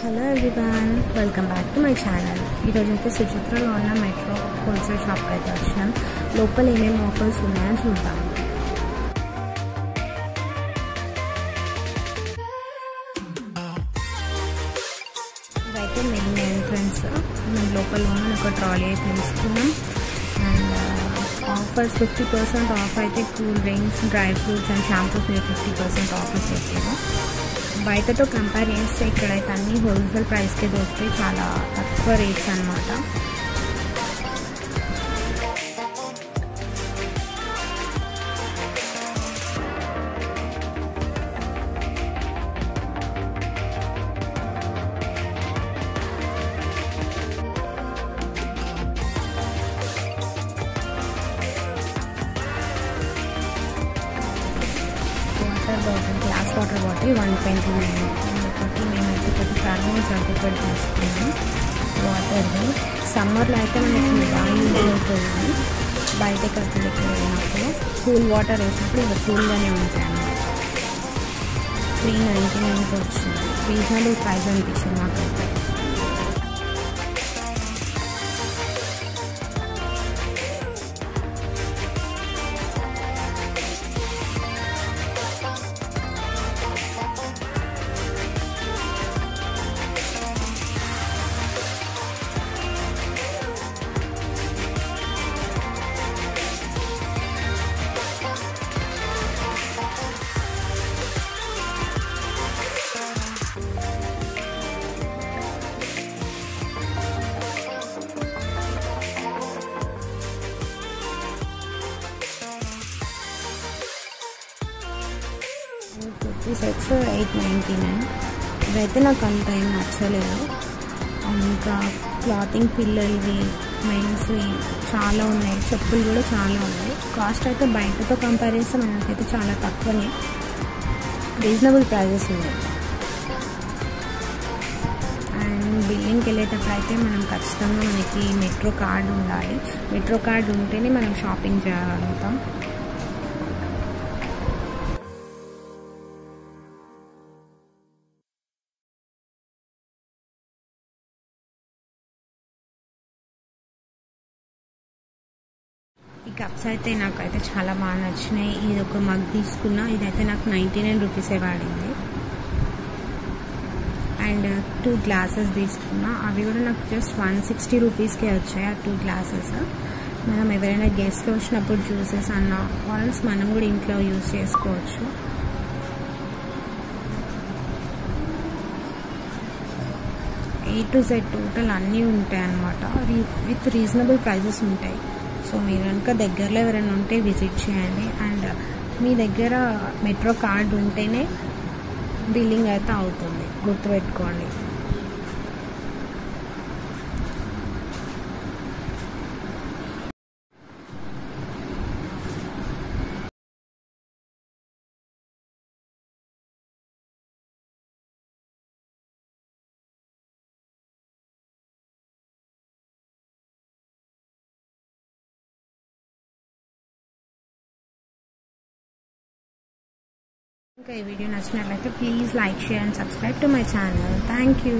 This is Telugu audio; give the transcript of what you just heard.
Hello everyone, welcome back to my channel. ఈరోజు అయితే సుచిత్రలో ఉన్న మెట్రో హోల్సేల్ షాప్కి అయితే వచ్చాం. లోపల ఏమేమి ఆఫర్స్ ఉన్నాయో చూద్దాం. ఇదైతే మెయిన్ ఎంట్రన్స్. మనం లోపల ఒక ట్రాలీ అయితే తీసుకున్నాం. అండ్ ఆఫర్స్ 50% ఆఫ్ అయితే cool drinks, dry fruits and shampoos మీద 50% ఆఫర్స్ చేసాము. బయటతో కంపేర్ చేస్తే ఇక్కడైతే అన్ని హోల్సేల్ ప్రైస్కే దొరుకుతాయి, చాలా తక్కువ రేట్స్ అన్నమాట. Glass water bottle 129. ఒకటి మేమైతే కొద్ది ఫ్యామిలీ సర్టిఫికేట్ తీసుకున్నాం. వాటర్ది సమ్మర్లో అయితే మనకి బాగా యూజ్ అవుతుంది. బయట ఖర్చులకి వెళ్ళినప్పుడు కూల్ వాటర్ వేసినప్పుడు ఇక కూల్గానే ఉంటాయి అన్నమాట. 399కి వచ్చింది. రీజనబుల్ ప్రైస్ అనిపించింది మాకైతే. కుర్తీ సెట్స్ 899. ఇదైతే నాకు అంత ఏం నచ్చలేదు. ఇంకా క్లాతింగ్ పిల్లలవి, మెన్స్వి చాలా ఉన్నాయి. చెప్పులు కూడా చాలా ఉన్నాయి. కాస్ట్ అయితే బయటతో కంపేర్ చేస్తే మనకైతే చాలా తక్కువనే, రీజనబుల్ ప్రైజెస్ ఉన్నాయి. అండ్ బిల్లింగ్కి వెళ్ళేటప్పుడు అయితే మనం ఖచ్చితంగా మనకి మెట్రో కార్డు ఉండాలి. మెట్రో కార్డు ఉంటేనే మనం షాపింగ్ చేయగలుగుతాం. ఈ కప్స్ అయితే నాకైతే చాలా బాగా నచ్చినాయి. ఇది ఒక మగ్ తీసుకున్నా, ఇదైతే నాకు 99 రూపీసే పడింది. అండ్ 2 గ్లాసెస్ తీసుకున్నా, అవి కూడా నాకు జస్ట్ 160 రూపీస్కే వచ్చాయి ఆ 2 గ్లాసెస్. మనం ఎవరైనా గెస్ట్ వచ్చినప్పుడు జ్యూసెస్ అన్న ఆల్స్ మనం కూడా ఇంట్లో యూజ్ చేసుకోవచ్చు. A to Z టోటల్ అన్నీ ఉంటాయి అన్నమాట. విత్ రీజనబుల్ ప్రైజెస్ ఉంటాయి. సో మీరు కనుక దగ్గరలో ఎవరైనా ఉంటే విజిట్ చేయండి. అండ్ మీ దగ్గర మెట్రో కార్డు ఉంటేనే బిల్లింగ్ అయితే అవుతుంది, గుర్తుపెట్టుకోండి. ఇంకా ఈ వీడియో నచ్చినట్లయితే please like, share and subscribe to my channel. Thank you.